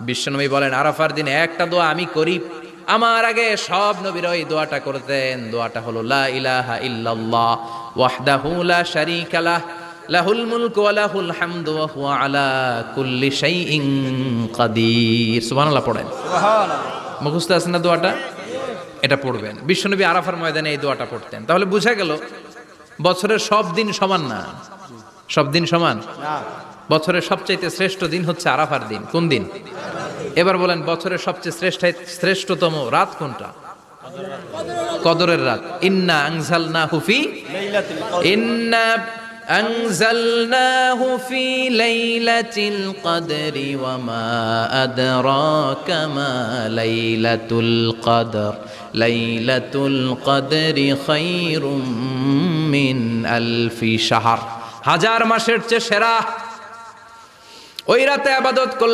বিশ্বনবী বলেন আরাফার দিন একটা দোয়া আমি করি, আমার আগে সব নবীরা এই দোয়াটা করতেন। দোয়াটা হলো লা ইলাহা ইল্লাল্লাহ ওয়াহদাহু লা শারীকা লাহ লাহুল মুলকু ওয়া লাহুল হামদু ওয়া হুয়া আলা কুল্লি শাইইন কাদির। সুবহানাল্লাহ পড়েন। সুবহানাল্লাহ। মুখস্থ আছে না দোয়াটা? এটা পড়বেন। বিশ্বনবী আরাফার ময়দানে এই দোয়াটা পড়তেন। তাহলে বোঝা গেল বছরের সব দিন সমান না। সব দিন সমান না। বছরের সবচাইতে শ্রেষ্ঠ দিন হচ্ছে আরাফার দিন। কোন দিন? এবার বলেন বছরের সবচেয়ে শ্রেষ্ঠতম রাত কোনটা? কদরের রাত। ইন্না আনজালনাহু ফি লাইলাতিল কদর। ইন্না আনজালনাহু ফি লাইলাতিল কদরি ওয়া মা আদরাকা মা লাইলাতুল কদর। লাইলাতুল কদরি খায়রুম মিন আলফি শাহর। হাজার মাসের চেয়ে সেরা। ওই রাতে ইবাদত করলে